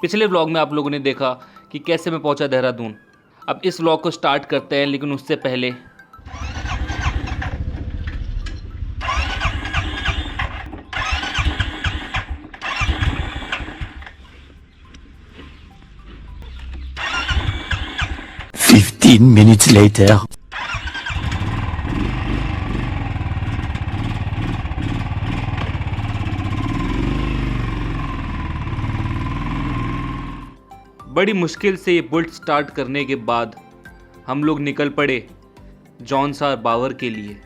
पिछले व्लॉग में आप लोगों ने देखा कि कैसे मैं पहुंचा देहरादून। अब इस व्लॉग को स्टार्ट करते हैं, लेकिन उससे पहले minutes later. बड़ी मुश्किल से ये बुलेट स्टार्ट करने के बाद हम लोग निकल पड़े जौनसार बावर के लिए।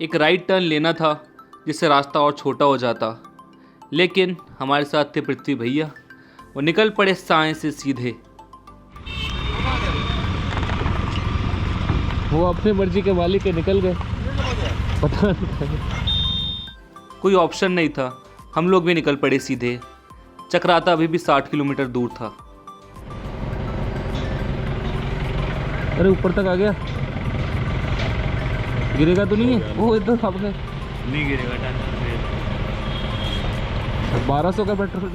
एक राइट टर्न लेना था जिससे रास्ता और छोटा हो जाता, लेकिन हमारे साथ थे पृथ्वी भैया, वो निकल पड़े साएं से सीधे। वो अपनी मर्जी के मालिक के निकल गए, पता नहीं कोई ऑप्शन नहीं था, हम लोग भी निकल पड़े सीधे। चक्राता अभी भी 60 किलोमीटर दूर था। अरे ऊपर तक आ गया, गिरेगा तो नहीं है? वो इधर सामने नहीं गिरेगा। 1200 का पेट्रोल।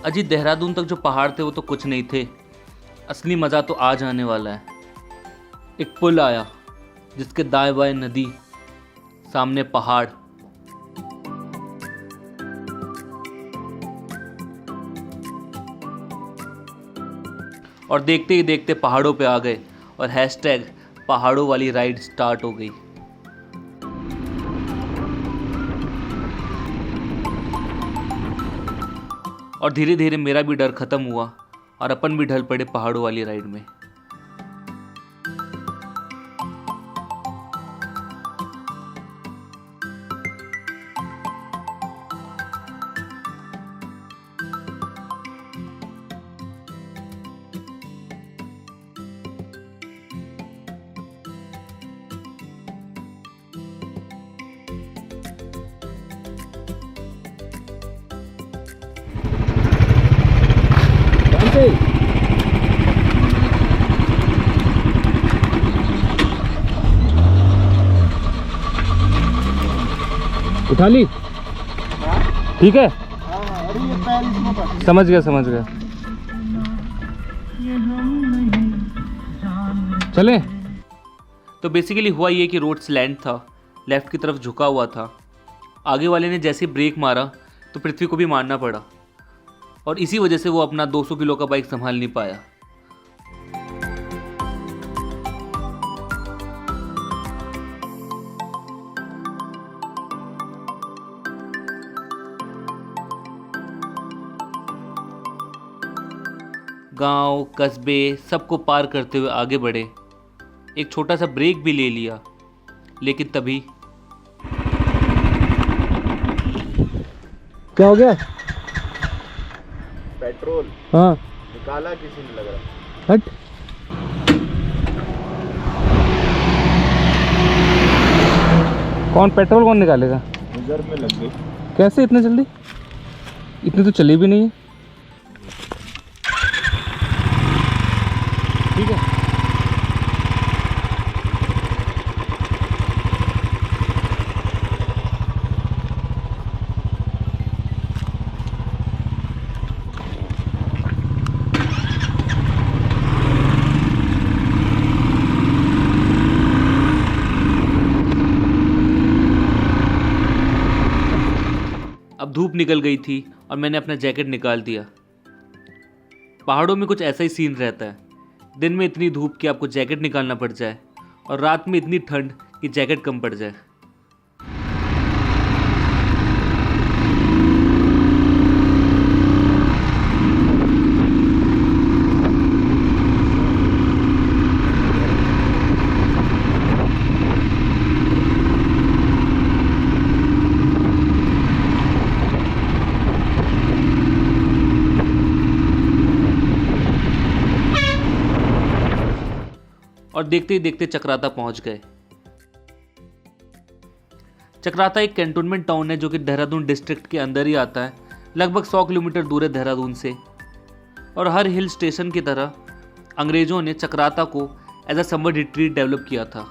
अजी देहरादून तक जो पहाड़ थे वो तो कुछ नहीं थे, असली मज़ा तो आज आने वाला है। एक पुल आया जिसके दाएं बाएं नदी, सामने पहाड़। और देखते ही देखते पहाड़ों पे आ गए और हैशटैग पहाड़ों वाली राइड स्टार्ट हो गई। और धीरे धीरे मेरा भी डर खत्म हुआ और अपन भी ढल पड़े पहाड़ों वाली राइड में। उठा ली, ठीक है, समझ गया समझ गया। चले। तो बेसिकली हुआ ये कि रोड स्लैंट था, लेफ्ट की तरफ झुका हुआ था। आगे वाले ने जैसे ब्रेक मारा तो पृथ्वी को भी मारना पड़ा, और इसी वजह से वो अपना 200 किलो का बाइक संभाल नहीं पाया। गांव कस्बे सबको पार करते हुए आगे बढ़े। एक छोटा सा ब्रेक भी ले लिया, लेकिन तभी क्या हो गया? पेट्रोल हाँ निकाला किसी ने लग रहा। हट। कौन पेट्रोल कौन निकालेगा? रिजर्व में लग गई। कैसे इतने जल्दी? इतनी तो चली भी नहीं है। ठीक है, अब धूप निकल गई थी और मैंने अपना जैकेट निकाल दिया। पहाड़ों में कुछ ऐसा ही सीन रहता है, दिन में इतनी धूप कि आपको जैकेट निकालना पड़ जाए, और रात में इतनी ठंड कि जैकेट कम पड़ जाए। और देखते ही देखते चक्राता पहुंच गए। चक्राता एक कैंटोनमेंट टाउन है जो कि देहरादून डिस्ट्रिक्ट के अंदर ही आता है। लगभग 100 किलोमीटर दूर है देहरादून से। और हर हिल स्टेशन की तरह अंग्रेज़ों ने चक्राता को as a summer retreat develop किया था।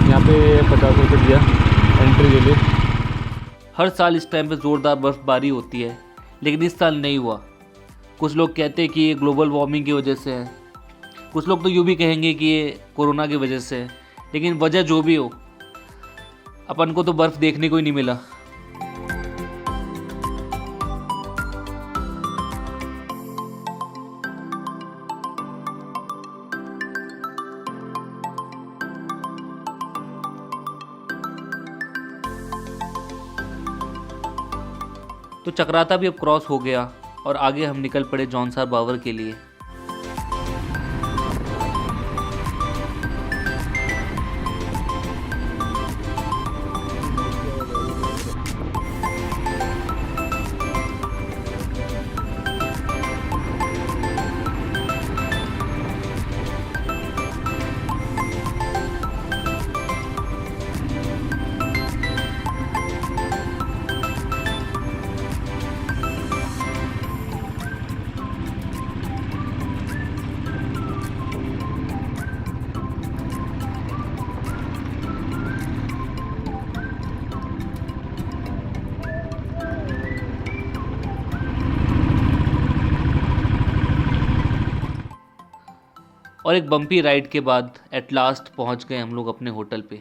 यहाँ पे 50 रुपये दिया एंट्री के लिए। हर साल इस टाइम पे ज़ोरदार बर्फबारी होती है, लेकिन इस साल नहीं हुआ। कुछ लोग कहते हैं कि ये ग्लोबल वार्मिंग की वजह से है, कुछ लोग तो यूँ भी कहेंगे कि ये कोरोना की वजह से है। लेकिन वजह जो भी हो, अपन को तो बर्फ़ देखने को ही नहीं मिला। तो चक्राता भी अब क्रॉस हो गया और आगे हम निकल पड़े जौनसार बावर के लिए। और एक बम्पी राइड के बाद एट लास्ट पहुंच गए हम लोग अपने होटल पे।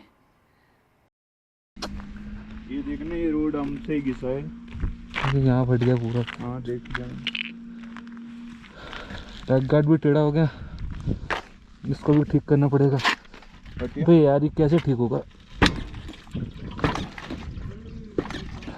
ये देखना, ये रोड हमसे ही घिसा है। यहाँ फट गया पूरा। हाँ देख जाए, ट्रैक गार्ड भी टेढ़ा हो गया, इसको भी ठीक करना पड़ेगा। बटिया भाई यार ये कैसे ठीक होगा।